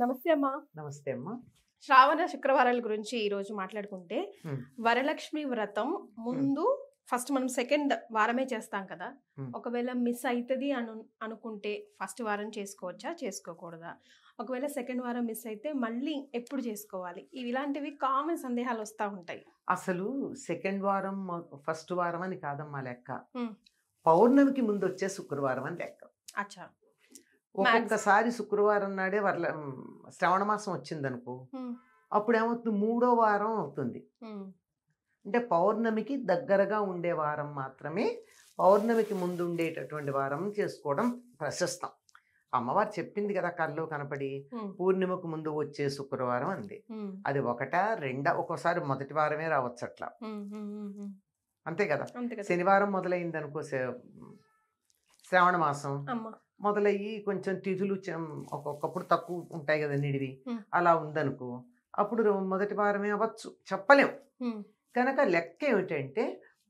నమస్తే అమ్మా. నమస్తే అమ్మా. శ్రావణ శుక్రవారాల గురించి ఈ రోజు మాట్లాడుకుంటే హ్మ్. వరలక్ష్మి వ్రతం ముందు ఫస్ట్ మనం సెకండ్ వారమే చేస్తాం కదా. హ్మ్. ఒకవేళ మిస్ అవుతుంది అనుకుంటే ఫస్ట్ వారం చేసుకోవచ్చా, చేసుకోకూడదా? ఒకవేళ సెకండ్ వారం మిస్ అయితే మళ్ళీ ఎప్పుడు చేసుకోవాలి? ఇలాంటివి కామన్ సందేహాలు వస్తూ ఉంటాయి. అసలు సెకండ్ వారం ఫస్ట్ వారం అని కాదమ్మా లెక్క. హ్మ్. పౌర్ణమికి ముందు వచ్చే శుక్రవారం అని లెక్క. అచ్చా. ఒక్కొక్కసారి శుక్రవారం నాడే శ్రావణ మాసం వచ్చిందనుకో, హ్మ్. అప్పుడు ఏమవుతుంది, 3వ వారం అవుతుంది. హ్మ్. అంటే పౌర్ణమికి దగ్గరగా ఉండే వారం మాత్రమే, పౌర్ణమికి ముందు ఉండేటటువంటి వారం చేసుకోవడం ప్రశస్తం. అమ్మవారు చెప్పింది కదా కల్లో కనపడి, హ్మ్. పూర్ణిమకు ముందు వచ్చే శుక్రవారం అంది. హ్మ్. అది ఒకటా రెండా, ఒక్కోసారి మొదటి వారమే రావచ్చు అట్లా. హ్మ్. హ్మ్. హ్మ్. హ్మ్. అంతే కదా. అంతే కదా శనివారం మొదలైంది అనుకో, శ్రావణ మాసం అమ్మా. మొదలయ్యి కొంచెం తిథులు ఒక్కొక్కప్పుడు తక్కువ ఉంటాయి కదా నిడివి, హ్మ్. అలా ఉందనుకో, అప్పుడు మొదటి వారమే అవ్వచ్చు, చెప్పలేం. హ్మ్. కనుక లెక్క ఏమిటంటే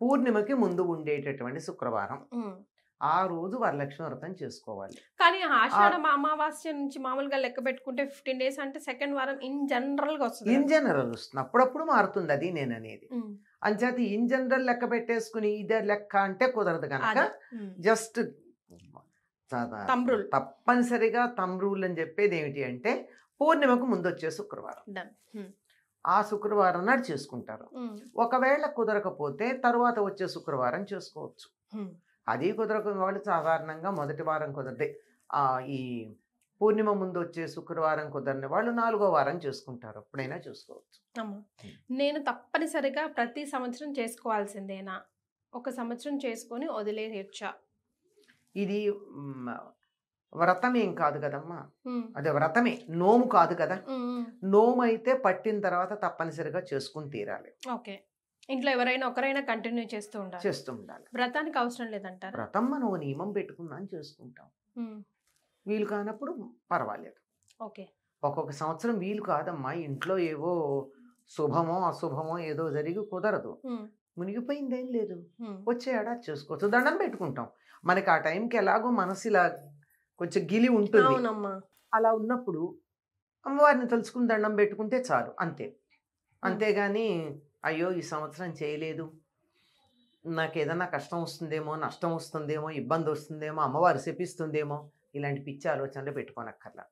పూర్ణిమకి ముందు ఉండేటటువంటి శుక్రవారం, హ్మ్. ఆ రోజు వరలక్ష్మి వ్రతం చేసుకోవాలి. కానీ ఆషాఢ అమావాస్య నుంచి మామూలుగా లెక్క పెట్టుకుంటే 15 డేస్ అంటే సెకండ్ వారం ఇన్ జనరల్ గా వస్తుంది ఇన్ కదా. జనరల్ వస్తుంది, అప్పుడప్పుడు మారుతుంది, అది నేను అనేది. ఉమ్. అంచేత ఇన్ జనరల్ లెక్క పెట్టేసుకుని ఇదే లెక్క అంటే కుదరదు కనుక, అదే. ఉమ్. Just Thumb rule. తప్పనిసరిగా తమ్ రూల్ అని చెప్పేది ఏమిటి అంటే పూర్ణిమకు ముందు వచ్చే శుక్రవారం, Done. ఉమ్. ఆ శుక్రవారం నాడు చేసుకుంటారు. ఉమ్. ఒకవేళ కుదరకపోతే తరువాత వచ్చే శుక్రవారం చేసుకోవచ్చు. ఉమ్. అది కుదరకుండా వాళ్ళు సాధారణంగా మొదటి వారం కుదరదే, ఈ పూర్ణిమ ముందు వచ్చే శుక్రవారం కుదరని వాళ్ళు 4వ వారం చేసుకుంటారు, ఎప్పుడైనా చేసుకోవచ్చు. అమ్మా, నేను తప్పనిసరిగా ప్రతి సంవత్సరం చేసుకోవాల్సిందేనా? ఒక సంవత్సరం చేసుకొని వదిలేయచ్చా? ఇది వ్రతం ఏం కాదు కదమ్మా, ఉమ్. అదే వ్రతమే, నోము కాదు కదా. ఉమ్. నోము అయితే పట్టిన తర్వాత తప్పనిసరిగా చేసుకుని తీరాలి, ఓకే. ఇంట్లో ఎవరైనా ఒకరైనా కంటిన్యూ చేస్తూ ఉండాలి. చేస్తూ ఉండాలి. వ్రతానికి అవసరం లేదంటారా? వ్రతం మనం ఓ నియమం పెట్టుకున్నాం చేసుకుంటాం, ఉమ్. వీలు కానప్పుడు పర్వాలేదు. ఓకే. ఒక్కొక్క సంవత్సరం వీలు కాదమ్మా, ఇంట్లో ఏవో శుభమో అశుభమో ఏదో జరిగి కుదరదు, ఉమ్. మునిగిపోయిందేం లేదు, ఉమ్. వచ్చే ఏడాది చేసుకోవచ్చు, దండం పెట్టుకుంటాం. మనకి ఆ టైంకి ఎలాగో మనసు ఇలా కొంచెం గిలి ఉంటుంది, అవునమ్మా. అలా ఉన్నప్పుడు అమ్మవారిని తలుచుకుని దండం పెట్టుకుంటే చాలు, అంతే. అంతేగాని అయ్యో ఈ సంవత్సరం చేయలేదు, నాకు ఏదన్నా కష్టం వస్తుందేమో, నష్టం వస్తుందేమో, ఇబ్బంది వస్తుందేమో, అమ్మవారు శపిస్తుందేమో, ఇలాంటి పిచ్చి ఆలోచనలు పెట్టుకోనక్కర్లా.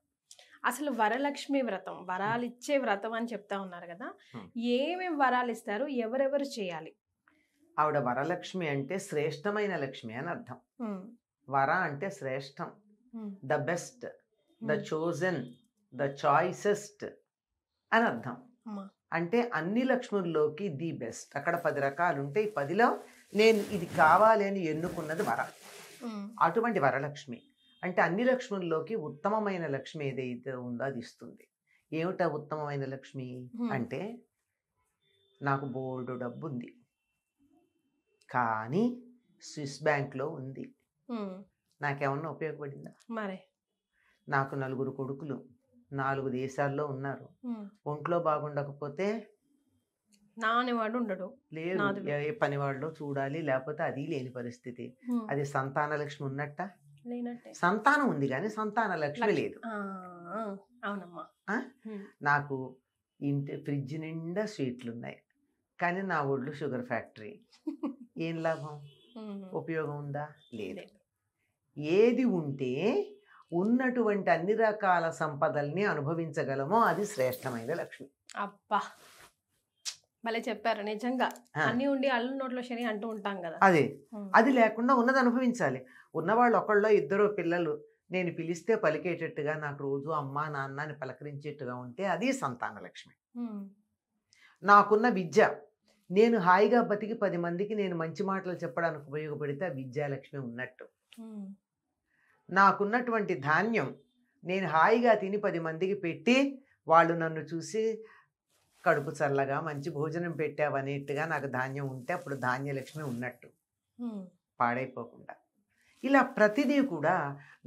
అసలు వరలక్ష్మి వ్రతం వరాలు ఇచ్చే వ్రతం అని చెప్తా ఉన్నారు కదా. ఏమేం వరాలు ఇస్తారు, ఎవరెవరు చేయాలి? ఆవిడ వరలక్ష్మి అంటే శ్రేష్టమైన లక్ష్మి అని అర్థం. ఉమ్. వర అంటే శ్రేష్టం, um. The best, the chosen, the choicest అని అర్థం. అమ్మా. అంటే అన్ని లక్ష్ముల్లోకి ది బెస్ట్. అక్కడ 10 రకాలు ఉంటే ఈ 10లో నేను ఇది కావాలి అని ఎన్నుకున్నది వర. ఉమ్. అటువంటి వరలక్ష్మి అంటే అన్ని లక్ష్ముల్లోకి ఉత్తమమైన లక్ష్మి ఏదైతే ఉందో అది ఇస్తుంది. ఏమిటా ఉత్తమమైన లక్ష్మి అంటే, నాకు బోల్డు డబ్బు ఉంది కానీ స్విస్ బ్యాంక్లో ఉంది, ఉమ్. నాకేమన్నా ఉపయోగపడిందా? మరే. నాకు 4 కొడుకులు 4 దేశాల్లో ఉన్నారు, ఒంట్లో బాగుండకపోతే నానేవాడు ఉండడు, లేదు, నాదుడు. ఏ పని వాళ్ళు చూడాలి, లేకపోతే అది లేని పరిస్థితి. అది సంతాన లక్ష్మి ఉన్నట్ట? లేనట్టే. సంతానం ఉంది కానీ సంతాన లక్ష్మి లేదు. అవునమ్మా. నాకు ఇంటి ఫ్రిడ్జ్ నిండా స్వీట్లు ఉన్నాయి కానీ నా ఒళ్ళు షుగర్ ఫ్యాక్టరీ, ఏం లాభం? ఉపయోగం ఉందా? లేదు. ఏది ఉంటే ఉన్నటువంటి అన్ని రకాల సంపదల్ని అనుభవించగలమో అది శ్రేష్టమైన లక్ష్మి. అబ్బా, భలే చెప్పారు. నిజంగా అన్ని ఉండి అల్లు నోట్లో శని అంటూ ఉంటాం కదా. అదే, అది లేకుండా ఉన్నది అనుభవించాలి. ఉన్నవాళ్ళు ఒకళ్ళో ఇద్దరు పిల్లలు నేను పిలిస్తే పలికేటట్టుగా, నాకు రోజు అమ్మా నాన్న అని పలకరించేట్టుగా ఉంటే అది సంతాన లక్ష్మి. నాకున్న విద్య, నేను హాయిగా బతికి 10 మందికి నేను మంచి మాటలు చెప్పడానికి ఉపయోగపడితే ఆ విద్యాలక్ష్మి ఉన్నట్టు. నాకున్నటువంటి ధాన్యం, నేను హాయిగా తిని 10 మందికి పెట్టి వాళ్ళు నన్ను చూసి కడుపు చల్లగా మంచి భోజనం పెట్టావనేట్టుగా నాకు ధాన్యం ఉంటే అప్పుడు ధాన్యలక్ష్మి ఉన్నట్టు, పాడైపోకుండా. ఇలా ప్రతిదీ కూడా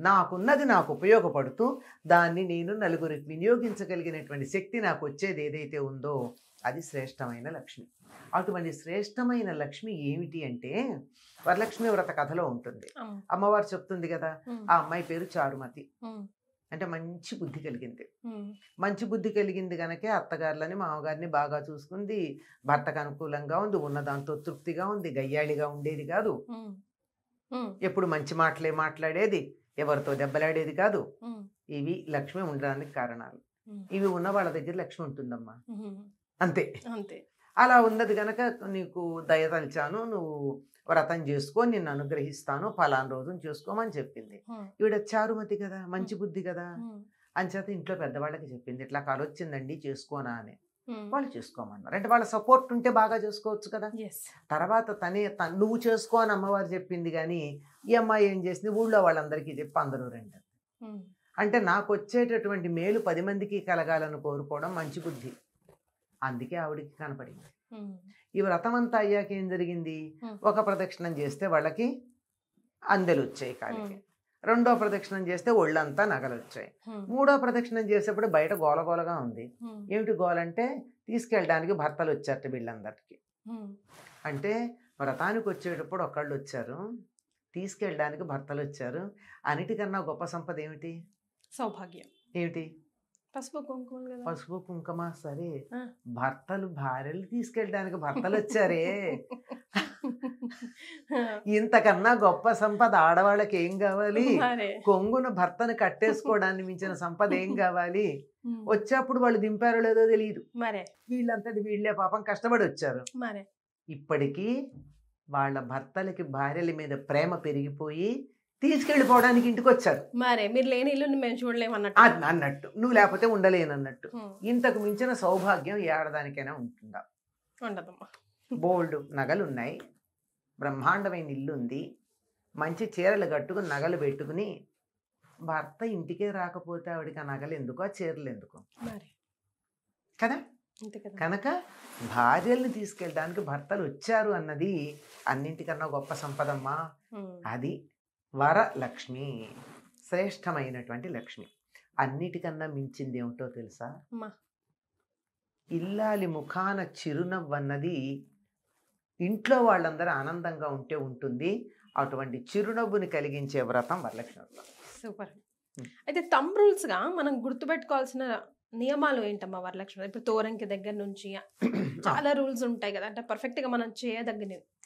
నాకున్నది నాకు ఉపయోగపడుతూ దాన్ని నేను నలుగురికి వినియోగించగలిగినటువంటి శక్తి నాకు వచ్చేది ఏదైతే ఉందో అది శ్రేష్టమైన లక్ష్మి. అటువంటి శ్రేష్టమైన లక్ష్మి ఏమిటి అంటే వరలక్ష్మి వ్రత కథలో ఉంటుంది. అమ్మవారు చెప్తుంది కదా, ఆ అమ్మాయి పేరు చారుమతి. అంటే మంచి బుద్ధి కలిగింది. ఉమ్, మంచి బుద్ధి కలిగింది కనుకే అత్తగారులని మామగారిని బాగా చూసుకుంది. భర్తకు అనుకూలంగా ఉంది. ఉన్న దాంతో తృప్తిగా ఉంది. గయ్యాళిగా ఉండేది కాదు. ఉమ్, ఉమ్, ఎప్పుడు మంచి మాటలే మాట్లాడేది. ఎవరితో దెబ్బలాడేది కాదు. ఉమ్, ఇవి లక్ష్మి ఉండడానికి కారణాలు. ఉమ్, ఇవి ఉన్న వాళ్ళ దగ్గర లక్ష్మి ఉంటుందమ్మా. ఉమ్, అంతే. అంతే. అలా ఉన్నది గనక నీకు దయ తలిచాను, నువ్వు వ్రతం చేసుకో, నిన్ను అనుగ్రహిస్తాను, ఫలానా రోజున చేసుకోమని చెప్పింది. ఉమ్, ఈవిడ చారుమతి కదా, మంచి బుద్ధి కదా. ఉమ్, అంచేత ఇంట్లో పెద్దవాళ్ళకి చెప్పింది, ఇట్లా కలొచ్చిందండి చేసుకోనా అని. ఉమ్, వాళ్ళు చేసుకోమన్నారు. అంటే వాళ్ళ సపోర్ట్ ఉంటే బాగా చేసుకోవచ్చు కదా. yes. తర్వాత నువ్వు చేసుకో అని అమ్మవారు చెప్పింది కానీ ఈ అమ్మాయి ఏం చేసింది, ఊళ్ళో వాళ్ళందరికీ చెప్పి అందరూ రండి. ఉమ్, అంటే నాకు వచ్చేటటువంటి మేలు 10 మందికి కలగాలని కోరుకోవడం మంచి బుద్ధి. అందుకే ఆవిడికి కనపడింది. ఉమ్, ఈ వ్రతం అంతా అయ్యాక ఏం జరిగింది, ఒక ప్రదక్షిణం చేస్తే వాళ్ళకి అందెలు వచ్చాయి కాలికి. రెండో ప్రదక్షిణం చేస్తే ఒళ్ళంతా నగలు వచ్చాయి. ఉమ్, మూడో ప్రదక్షిణం చేసేప్పుడు బయట గోలగోలగా ఉంది. ఉమ్, ఏమిటి గోలంటే తీసుకెళ్ళడానికి భర్తలు వచ్చారట వీళ్ళందరికీ. ఉమ్, అంటే వ్రతానికి వచ్చేటప్పుడు ఒకళ్ళు వచ్చారు, తీసుకెళ్ళడానికి భర్తలు వచ్చారు. అన్నిటికన్నా గొప్ప సంపద ఏమిటి? సౌభాగ్యం. ఏమిటి? పసుపు కుంకుమ కదా. పసుపు కుంకుమ. సరే, ఆ. భార్యలు తీసుకెళ్ళడానికి భర్తలు వచ్చారే, ఇంతకన్నా గొప్ప సంపద ఆడవాళ్ళకి ఏం కావాలి? మరే. కొంగున భర్తను కట్టేసుకోవడాన్ని మించిన సంపద ఏం కావాలి? ఉమ్, వచ్చేప్పుడు వాళ్ళు దింపారో లేదో తెలియదు. మరే. వీళ్ళంతటి వీళ్ళే పాపం కష్టపడి వచ్చారు. మరే. ఇప్పటికీ వాళ్ళ భర్తలకి భార్యల మీద ప్రేమ పెరిగిపోయి తీసుకెళ్ళిపోవడానికి ఇంటికి వచ్చారు. మరే మీరు లేని ఇల్లు మేము చూడలేము అన్నట్టు, నువ్వు లేకపోతే ఉండలేనన్నట్టు. ఉమ్, ఇంతకు మించిన సౌభాగ్యం ఏ ఆడదానికైనా ఉంటుందా? ఉండదమ్మా. బోల్డ్ నగలు ఉన్నాయి, బ్రహ్మాండమైన ఇల్లు ఉంది, మంచి చీరలు కట్టుకుని నగలు పెట్టుకుని భర్త ఇంటికే రాకపోతే ఆవిడికి ఆ నగలు ఎందుకు, ఆ చీరలు ఎందుకు మరే. కదా. అంతే కదా. కనుక భార్యల్ని తీసుకెళ్ళడానికి భర్తలు వచ్చారు అన్నది అన్నింటికన్నా గొప్ప సంపదమ్మా. ఉమ్, అది వరలక్ష్మి, శ్రేష్టమైనటువంటి లక్ష్మి. అన్నిటికన్నా మించింది ఏమిటో తెలుసా? అమ్మా. ఇల్లాలి ముఖాన చిరునవ్వు అన్నది ఇంట్లో వాళ్ళందరూ ఆనందంగా ఉంటే ఉంటుంది. అటువంటి చిరునవ్వుని కలిగించే వ్రతం వరలక్ష్మి వ్రతం. సూపర్. అయితే థంబ్ రూల్స్ గా మనం గుర్తుపెట్టుకోవాల్సిన నియమాలు ఏంటమ్మా వరలక్ష్మి? ఇప్పుడు తోరంకి దగ్గర నుంచి చాలా రూల్స్ ఉంటాయి కదా, అంటే పర్ఫెక్ట్ గా మనం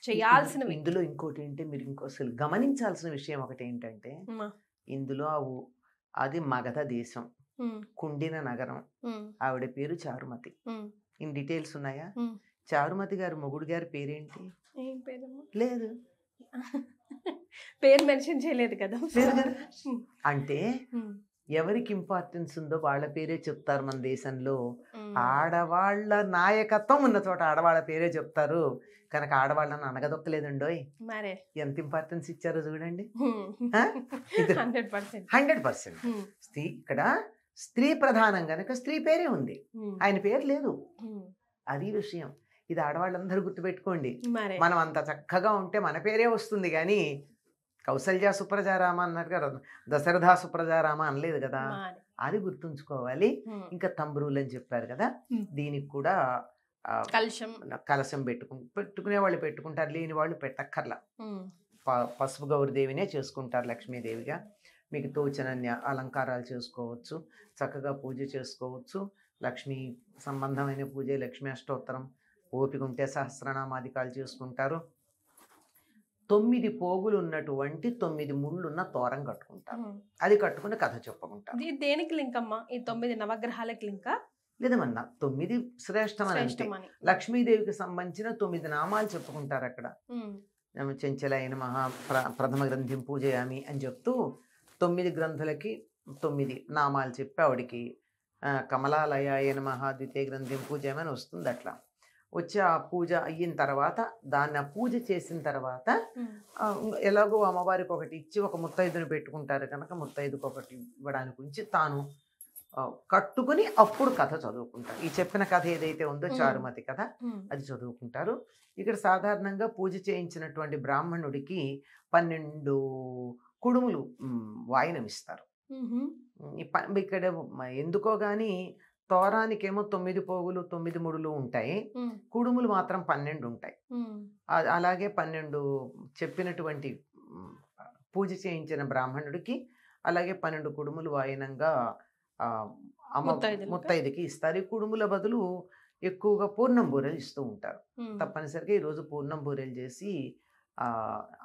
చేయాల్సినవి. ఇందులో ఇంకోటి ఏంటి, మీరు అసలు గమనించాల్సిన విషయం ఒకటి ఏంటంటే, అమ్మా. ఇందులో అది మగధ దేశం, ఉమ్, కుండిన నగరం. ఉమ్, ఆవిడ పేరు చారుమతి. ఉమ్, ఇన్ డీటెయిల్స్ ఉన్నాయా? ఉమ్. చారుమతి గారు మొగుడు గారి పేరేంటి? ఏం పేరమ్మా? లేదు. పేరు మెన్షన్ చేయలేదు కదా. లేదు కదా. ఉమ్, అంటే ఉమ్, ఎవరికి ఇంపార్టెన్స్ ఉందో వాళ్ళ పేరే చెప్తారు మన దేశంలో. ఉమ్. ఆడవాళ్ళ నాయకత్వం ఉన్న చోట ఆడవాళ్ళ పేరే చెప్తారు. కనుక ఆడవాళ్ళని అనగదొక్కలేదండోయ్. మరే. ఎంత ఇంపార్టెన్స్ ఇచ్చారో చూడండి. ఉమ్. ఆ? ఇది 100%. 100%. ఉమ్, ఇక్కడ స్త్రీ ప్రధానం కనుక స్త్రీ పేరే ఉంది, ఉమ్, ఆయన పేరు లేదు. ఉమ్. అది విషయం. ఇది ఆడవాళ్ళందరూ గుర్తుపెట్టుకోండి. మరే. మనం అంత చక్కగా ఉంటే మన పేరే వస్తుంది కానీ కౌసల్య సుప్రజారామ అన్నట్టుగా దశరథ సుప్రజారామ అనలేదు కదా. మరే. అది గుర్తుంచుకోవాలి. ఉమ్. ఇంకా తంబ్రూలు అని చెప్పారు కదా, ఉమ్. దీనికి కూడా కలశం. కలశం పెట్టుకునే వాళ్ళు పెట్టుకుంటారు, లేని వాళ్ళు పెట్టక్కర్లా. ఉమ్, పసుపు గౌరీదేవినే చేసుకుంటారు లక్ష్మీదేవిగా. మీకు తోచినన్ని అలంకారాలు చేసుకోవచ్చు, చక్కగా పూజ చేసుకోవచ్చు. లక్ష్మీ సంబంధమైన పూజ, లక్ష్మీ అష్టోత్తరం, ఓపిక ఉంటే సహస్రనామాదికాలు చేసుకుంటారు. 9 పోగులు ఉన్నటువంటి 9 ముళ్ళున్న తోరం కట్టుకుంటారు. ఉమ్. అది కట్టుకుని కథ చెప్పుకుంటారు. ఇది దేనికి లింక్ అమ్మా? ఈ 9 నవగ్రహాలకి లింకా? లేదమన్నా 9 శ్రేష్టమని అంతే. శ్రేష్టమని. లక్ష్మీదేవికి సంబంధించిన 9 నామాలు చెప్పుకుంటారు అక్కడ. ఉమ్, చెంచలాయ నమః, ప్రథమ గ్రంథిం పూజయామి అని చెప్తూ 9 గ్రంథులకి 9 నామాలు చెప్పి ఆవిడికి కమలాలయాయ నమః ద్వితీయ గ్రంథిం పూజయామి అని వస్తుంది. అట్లా వచ్చి ఆ పూజ అయిన తర్వాత దాన్ని ఆ పూజ చేసిన తర్వాత ఉమ్, ఎలాగో అమ్మవారికి ఒకటి ఇచ్చి ఒక ముత్తైదుని పెట్టుకుంటారు కనుక ముత్తైదుకి ఒకటి ఇవ్వడానికి ఉంచి తాను కట్టుకుని అప్పుడు కథ చదువుకుంటారు. ఈ చెప్పిన కథ ఏదైతే ఉందో చారుమతి కథ, ఉమ్, అది చదువుకుంటారు. ఇక్కడ సాధారణంగా పూజ చేయించినటువంటి బ్రాహ్మణుడికి 12 కుడుములు వాయినం ఇస్తారు. ఉహుం. ఇక్కడ ఎందుకో కానీ తోరానికేమో 9 పోగులు 9 ముడులు ఉంటాయి, ఉమ్, కుడుములు మాత్రం 12 ఉంటాయి. ఉమ్, అలాగే 12 చెప్పినటువంటి పూజ చేయించిన బ్రాహ్మణుడికి అలాగే 12 కుడుములు వాయినంగా ఆ, అమ్మ ముత్తైదులకు? ముత్తైదుకి ఇస్తారు. ఈ కుడుముల బదులు ఎక్కువగా పూర్ణం బూరెలు ఇస్తూ ఉంటారు. ఉమ్, తప్పనిసరిగా ఈరోజు పూర్ణం బూరెలు చేసి ఆ,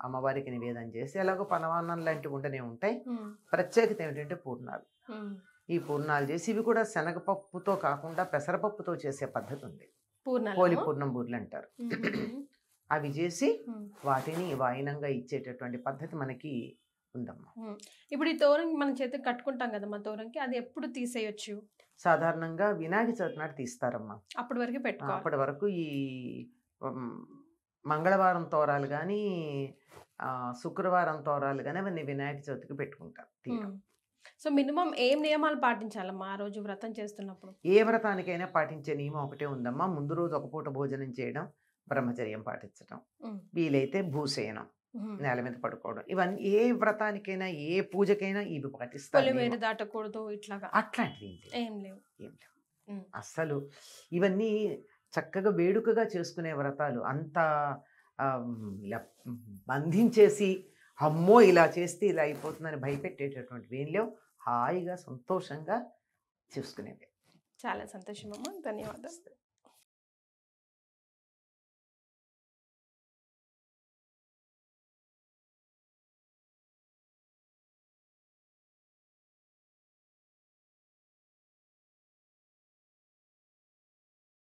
అమ్మవారికి నివేదన చేసి ఎలాగో పనవాన్నం లాంటివి ఉండనే ఉంటాయి. ఉమ్, ప్రత్యేకత ఏమిటంటే పూర్ణాలు. ఉమ్. ఈ పూర్ణాలు చేసి ఇవి కూడా శనగపప్పుతో కాకుండా పెసరపప్పుతో చేసే పద్ధతి ఉంది. పూర్ణాలు? పోలి పూర్ణం బూరెలు అంటారు. ఉమ్, ఉమ్, అవి చేసి ఉమ్, వాటిని వాయినంగా ఇచ్చేటటువంటి పద్ధతి మనకి ఉందమ్మా. ఉమ్. ఇప్పుడు ఈ తోరం మన చేతికి కట్టుకుంటాం కదా మా తోరంకి, అది ఎప్పుడు తీసేయొచ్చు? సాధారణంగా వినాయక చవితి నాడు తీస్తారమ్మా. అప్పటి వరకు పెట్టుకోవాలి. అప్పటి వరకు ఈ ఉమ్, మంగళవారం తోరాలు కానీ శుక్రవారం తోరాలు కానీ అవన్నీ వినాయక చవితికి పెట్టుకుంటారు తీయడం. సో మినిమం ఏం నియమాలు పాటించాలమ్మా ఆ రోజు వ్రతం చేస్తున్నప్పుడు? ఏ వ్రతానికైనా పాటించే నియమం ఒకటే ఉందమ్మా. ముందు రోజు ఒక పూట భోజనం చేయడం, బ్రహ్మచర్యం పాటించడం, ఉమ్, వీలైతే భూసేయనం, ఉమ్. నేల మీద పడుకోవడం, ఇవన్నీ ఏ వ్రతానికైనా ఏ పూజకైనా ఇవి పాటిస్తారు. పొలిమేర నియమం. దాటకూడదు ఇట్లాగా అట్లాంటివి ఏం లేవు. ఏం లేవు. ఏం లేవు. ఉమ్. అస్సలు ఇవన్నీ చక్కగా వేడుకగా చేసుకునే వ్రతాలు. అంత ఆ, బంధించేసి అమ్మో ఇలా చేస్తే ఇలా అయిపోతుందని భయపెట్టేటటువంటివి ఏం లేవు. హాయిగా సంతోషంగా చూసుకునేవి. చాలా సంతోషం అమ్మా, ధన్యవాదాలు.